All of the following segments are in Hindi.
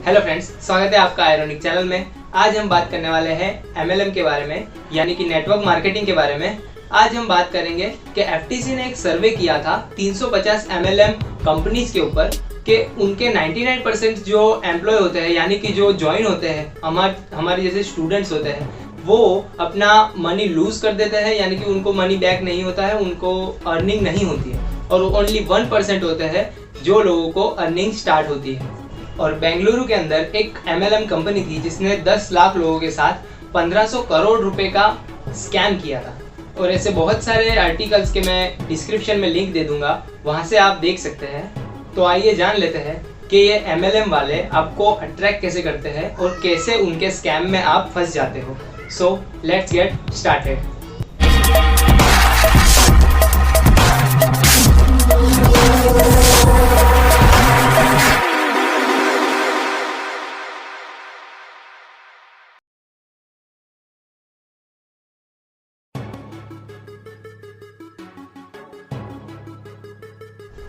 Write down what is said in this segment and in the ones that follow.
हेलो फ्रेंड्स, स्वागत है आपका आयरॉनिक चैनल में। आज हम बात करने वाले हैं MLM के बारे में, यानी कि नेटवर्क मार्केटिंग के बारे में। आज हम बात करेंगे कि FTC ने एक सर्वे किया था 350 MLM कंपनीज के ऊपर कि उनके 99% जो एम्प्लॉय होते हैं, यानी कि जो ज्वाइन होते हैं, हमारे जैसे स्टूडेंट्स होते हैं, वो अपना मनी लूज कर देते हैं, यानी कि उनको मनी बैक नहीं होता है, उनको अर्निंग नहीं होती है। और ओनली 1% होते हैं जो लोगों को अर्निंग स्टार्ट होती है। और बेंगलुरु के अंदर एक MLM कंपनी थी जिसने 10 लाख लोगों के साथ 1500 करोड़ रुपए का स्कैम किया था। और ऐसे बहुत सारे आर्टिकल्स के मैं डिस्क्रिप्शन में लिंक दे दूंगा, वहां से आप देख सकते हैं। तो आइए जान लेते हैं कि ये MLM वाले आपको अट्रैक्ट कैसे करते हैं और कैसे उनके स्कैम में आप फंस जाते हो। So let's get started.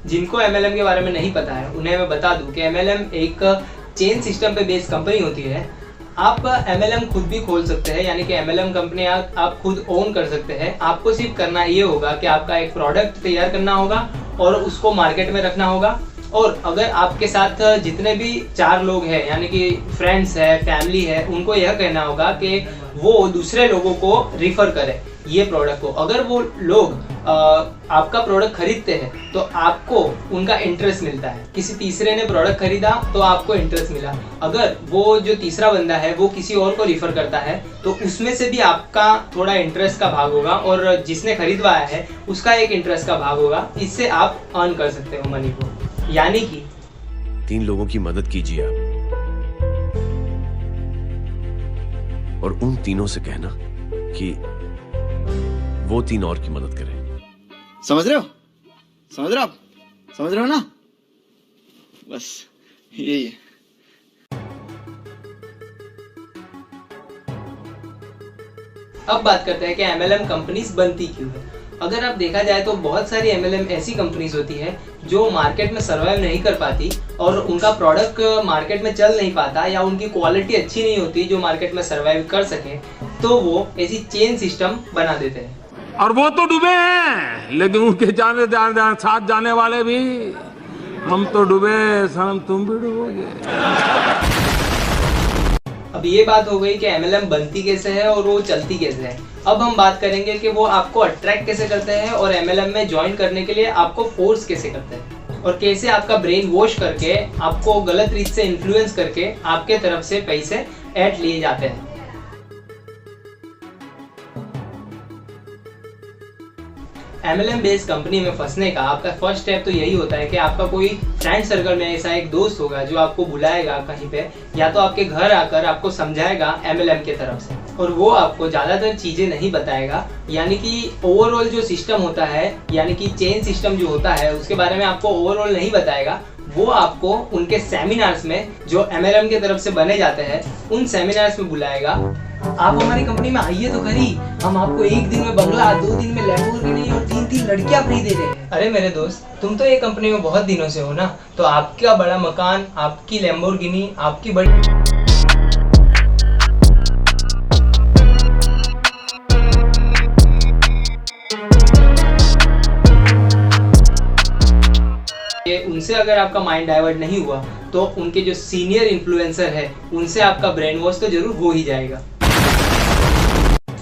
जिनको MLM के बारे में नहीं पता है उन्हें मैं बता दूं कि MLM एक चेन सिस्टम पे बेस्ड कंपनी होती है। आप MLM खुद भी खोल सकते हैं, यानी कि MLM कंपनी आप खुद ओन कर सकते हैं। आपको सिर्फ करना ये होगा कि आपका एक प्रोडक्ट तैयार करना होगा और उसको मार्केट में रखना होगा। और अगर आपके साथ जितने भी 4 लोग हैं, यानी कि फ्रेंड्स है, फैमिली है, उनको यह कहना होगा कि वो दूसरे लोगों को रिफर करें ये प्रोडक्ट को। अगर वो लोग आपका प्रोडक्ट खरीदते हैं तो आपको उनका इंटरेस्ट मिलता है। किसी तीसरे ने प्रोडक्ट खरीदा तो आपको इंटरेस्ट मिला। अगर वो जो तीसरा बंदा है वो किसी और को रिफर करता है तो उसमें से भी आपका थोड़ा इंटरेस्ट का भाग होगा और जिसने खरीदवाया है उसका एक इंटरेस्ट का भाग होगा। इससे आप अर्न कर सकते हो मनी को। यानी कि 3 लोगों की मदद कीजिए आप, और उन तीनों से कहना कि वो 3 और की मदद करें। समझ रहे हो? समझ रहे हो आप? समझ रहे हो ना? बस यही है। अब बात करते हैं कि MLM कंपनीज बनती क्यों है। अगर आप देखा जाए तो बहुत सारी MLM ऐसी कंपनीज होती है जो मार्केट में सर्वाइव नहीं कर पाती और उनका प्रोडक्ट मार्केट में चल नहीं पाता या उनकी क्वालिटी अच्छी नहीं होती जो मार्केट में सर्वाइव कर सके, तो वो ऐसी चेन सिस्टम बना देते हैं। और वो तो डूबे हैं, लेकिन उनके साथ जाने वाले भी, हम तो डूबे सनम तुम भी डूबोगे। अब ये बात हो गई कि MLM बनती कैसे है और वो चलती कैसे है। अब हम बात करेंगे कि वो आपको अट्रैक्ट कैसे करते हैं और MLM में ज्वाइन करने के लिए आपको फोर्स कैसे करते हैं और कैसे आपका ब्रेन वॉश करके आपको गलत रीत से इन्फ्लुएंस करके आपके तरफ से पैसे ऐड लिए जाते हैं। MLM बेस्ड कंपनी में फंसने का आपका फर्स्ट स्टेप तो यही होता है कि आपका कोई फ्रेंड सर्कल में ऐसा एक दोस्त होगा जो आपको बुलाएगा कहीं पे, या तो आपके घर आकर आपको समझाएगा MLM के तरफ से, और वो आपको ज़्यादातर चीज़ें नहीं बताएगा। यानी कि ओवरऑल जो सिस्टम होता है, यानी कि चेन सिस्टम जो होता है, उसके बारे में आपको ओवरऑल नहीं बताएगा। वो आपको उनके सेमिनार्स में जो MLM के तरफ से बने जाते हैं उन सेमिनार्स में बुलाएगा। आप हमारी कंपनी में आइए तो खरी, हम आपको 1 दिन में बंगला, 2 दिन में लैम्बोर्गिनी और 3 लड़कियां फ्री दे रहे हैं। अरे मेरे दोस्त, तुम तो ये कंपनी में बहुत दिनों से हो ना, तो आपका बड़ा मकान, आपकी लैम्बोर्गिनी, आपकी बड़ी उनसे अगर आपका माइंड डाइवर्ट नहीं हुआ तो उनके जो सीनियर इन्फ्लुएंसर है उनसे आपका ब्रेन वॉश तो जरूर हो ही जाएगा।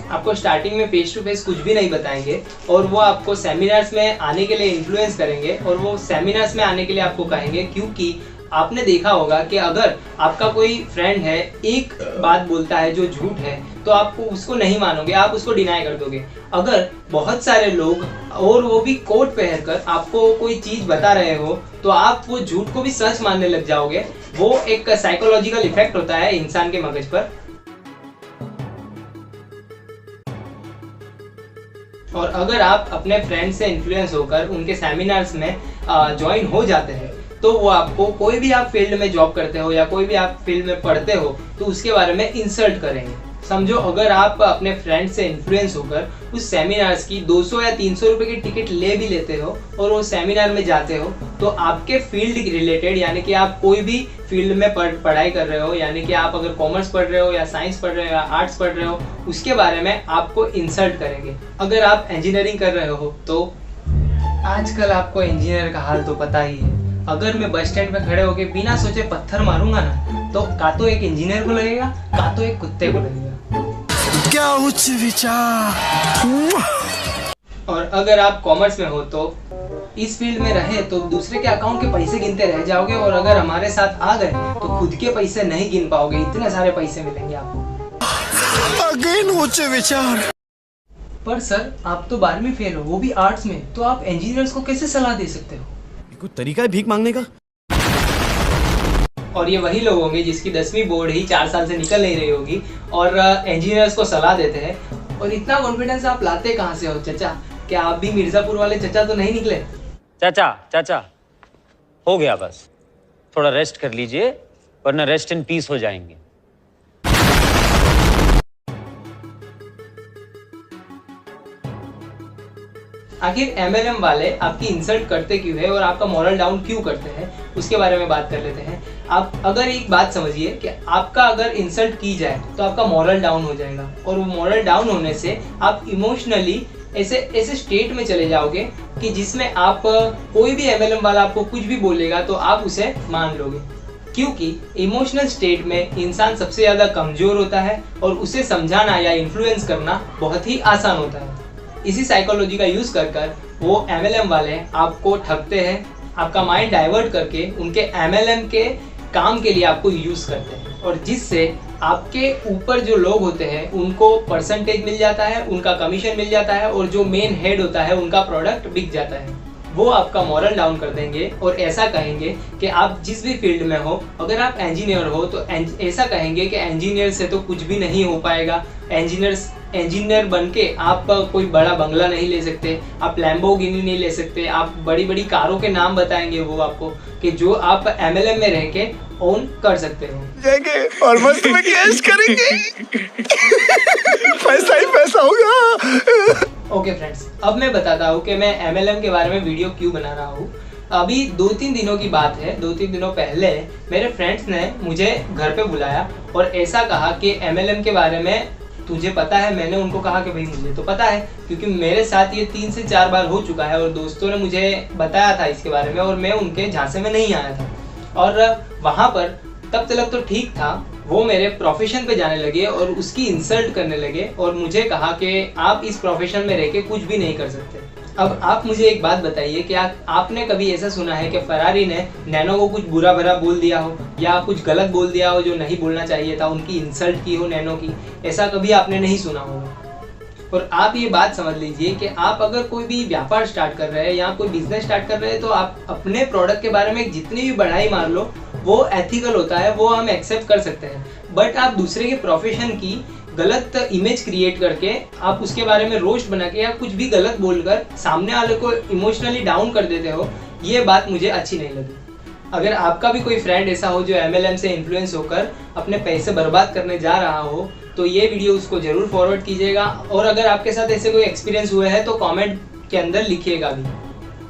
आपको स्टार्टिंग में फेस टू फेस कुछ भी नहीं बताएंगे और वो आपको सेमिनार्स में आने के लिए इन्फ्लुएंस करेंगे और वो सेमिनार्स में आने के लिए आपको कहेंगे, क्योंकि आपने देखा होगा कि अगर आपका कोई फ्रेंड है एक बात बोलता है जो झूठ है तो आप उसको नहीं मानोगे, आप उसको डिनाई कर दोगे। अगर बहुत सारे लोग और वो भी कोट पहनकर आपको कोई चीज बता रहे हो तो आप वो झूठ को भी सच मानने लग जाओगे। वो एक साइकोलॉजिकल इफेक्ट होता है इंसान के मगज पर। और अगर आप अपने फ्रेंड से इन्फ्लुएंस होकर उनके सेमिनार्स में ज्वाइन हो जाते हैं तो वो आपको, कोई भी आप फील्ड में जॉब करते हो या कोई भी आप फील्ड में पढ़ते हो, तो उसके बारे में इंसल्ट करेंगे। समझो अगर आप अपने फ्रेंड से इन्फ्लुएंस होकर उस सेमिनार्स की 200 या 300 रुपए की टिकट ले भी लेते हो और वो सेमिनार में जाते हो, तो आपके फील्ड रिलेटेड, यानी कि आप कोई भी फील्ड में पढ़ाई कर रहे हो, यानी कि आप अगर कॉमर्स पढ़ रहे हो या साइंस पढ़ रहे हो या आर्ट्स पढ़ रहे हो, उसके बारे में आपको इंसल्ट करेंगे। अगर आप इंजीनियरिंग कर रहे हो तो आजकल आपको इंजीनियर का हाल तो पता ही है। अगर मैं बस स्टैंड में खड़े होकर बिना सोचे पत्थर मारूंगा ना, तो का तो एक इंजीनियर को लगेगा, का तो एक कुत्ते को लगेगा। क्या उच्च विचार। और अगर आप कॉमर्स में हो तो इस फील्ड में रहे तो दूसरे के अकाउंट के पैसे गिनते रह जाओगे, और अगर हमारे साथ आ गए तो खुद के पैसे नहीं गिन पाओगे, इतने सारे पैसे मिलेंगे आपको। अगेन उच्च विचार। पर सर आप तो 12वीं फेल हो, वो भी आर्ट्स में, तो आप इंजीनियर्स को कैसे सलाह दे सकते हो? कोई तरीका है भीख मांगने का? और ये वही लोग होंगे जिसकी 10वीं बोर्ड ही 4 साल से निकल नहीं रही होगी और इंजीनियर्स को सलाह देते हैं। और इतना कॉन्फिडेंस आप लाते कहाँ से हो चचा? क्या आप भी मिर्जापुर वाले चचा तो नहीं निकले? चाचा हो गया, बस थोड़ा रेस्ट कर लीजिए, वरना रेस्ट इन पीस हो जाएंगे। आखिर MLM वाले आपकी इंसल्ट करते क्यों है और आपका मॉरल डाउन क्यों करते हैं, उसके बारे में बात कर लेते हैं। आप अगर एक बात समझिए कि आपका अगर इंसल्ट की जाए तो आपका मॉरल डाउन हो जाएगा, और वो मॉरल डाउन होने से आप इमोशनली ऐसे स्टेट में चले जाओगे कि जिसमें आप कोई भी MLM वाला आपको कुछ भी बोलेगा तो आप उसे मान लोगे, क्योंकि इमोशनल स्टेट में इंसान सबसे ज़्यादा कमज़ोर होता है और उसे समझाना या इन्फ्लुएंस करना बहुत ही आसान होता है। इसी साइकोलॉजी का यूज़ कर वो MLM वाले आपको ठगते हैं, आपका माइंड डाइवर्ट करके उनके MLM के काम के लिए आपको यूज़ करते हैं, और जिससे आपके ऊपर जो लोग होते हैं उनको परसेंटेज मिल जाता है, उनका कमीशन मिल जाता है, और जो मेन हेड होता है उनका प्रोडक्ट बिक जाता है। वो आपका मॉरल डाउन कर देंगे और ऐसा कहेंगे कि आप जिस भी फील्ड में हो, अगर आप इंजीनियर हो तो ऐसा कहेंगे कि इंजीनियर से तो कुछ भी नहीं हो पाएगा, इंजीनियर बन के आप कोई बड़ा बंगला नहीं ले सकते, आप लैम्बोर्गिनी नहीं ले सकते, आप बड़ी बड़ी कारों के नाम बताएंगे वो आपको कि जो आप MLM में रह के ओन कर सकते हो। जाएंगे और मस्त में कैश करेंगे। पैसा ही पैसा होगा। ओके फ्रेंड्स, अब मैं बताता हूँ कि मैं MLM के बारे में वीडियो क्यों बना रहा हूँ। अभी 2-3 दिनों की बात है, 2-3 दिनों पहले मेरे फ्रेंड्स ने मुझे घर पे बुलाया और ऐसा कहा कि MLM के बारे में तुझे पता है? मैंने उनको कहा कि भाई मुझे तो पता है, क्योंकि मेरे साथ ये 3 से 4 बार हो चुका है और दोस्तों ने मुझे बताया था इसके बारे में, और मैं उनके झांसे में नहीं आया था। और वहाँ पर तब तक तो ठीक था, वो मेरे प्रोफेशन पे जाने लगे और उसकी इंसल्ट करने लगे और मुझे कहा कि आप इस प्रोफेशन में रह के कुछ भी नहीं कर सकते। अब आप मुझे एक बात बताइए, क्या आपने कभी ऐसा सुना है कि फरारी ने नैनो को कुछ बुरा भरा बोल दिया हो या कुछ गलत बोल दिया हो जो नहीं बोलना चाहिए था, उनकी इंसल्ट की हो नैनो की? ऐसा कभी आपने नहीं सुना होगा। और आप ये बात समझ लीजिए कि आप अगर कोई भी व्यापार स्टार्ट कर रहे हैं या कोई बिजनेस स्टार्ट कर रहे हैं तो आप अपने प्रोडक्ट के बारे में जितनी भी बढ़ाई मार लो, वो एथिकल होता है, वो हम एक्सेप्ट कर सकते हैं। बट आप दूसरे के प्रोफेशन की गलत इमेज क्रिएट करके आप उसके बारे में रोस्ट बना के या कुछ भी गलत बोलकर सामने वाले को इमोशनली डाउन कर देते हो, ये बात मुझे अच्छी नहीं लगी। अगर आपका भी कोई फ्रेंड ऐसा हो जो MLM से इन्फ्लुएंस होकर अपने पैसे बर्बाद करने जा रहा हो, तो ये वीडियो उसको जरूर फॉरवर्ड कीजिएगा। और अगर आपके साथ ऐसे कोई एक्सपीरियंस हुए हैं तो कमेंट के अंदर लिखिएगा भी।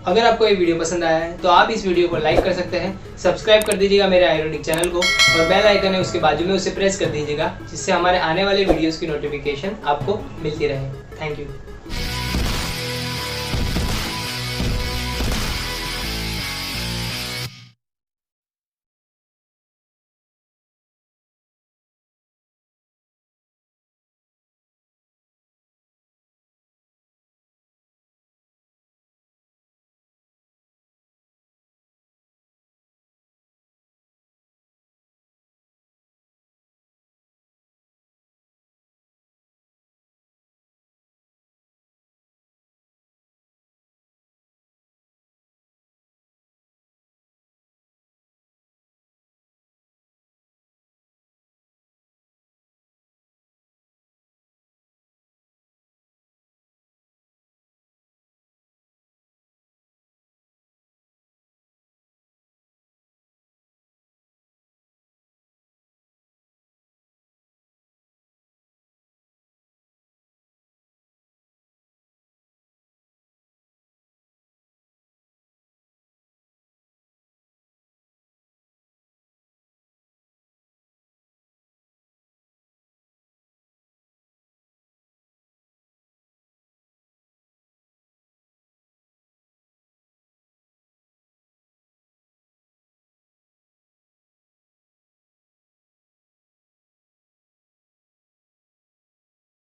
अगर आपको ये वीडियो पसंद आया है तो आप इस वीडियो को लाइक कर सकते हैं, सब्सक्राइब कर दीजिएगा मेरे आयरॉनिक चैनल को, और बेल आइकन है उसके बाजू में, उसे प्रेस कर दीजिएगा, जिससे हमारे आने वाले वीडियोस की नोटिफिकेशन आपको मिलती रहे। Thank you.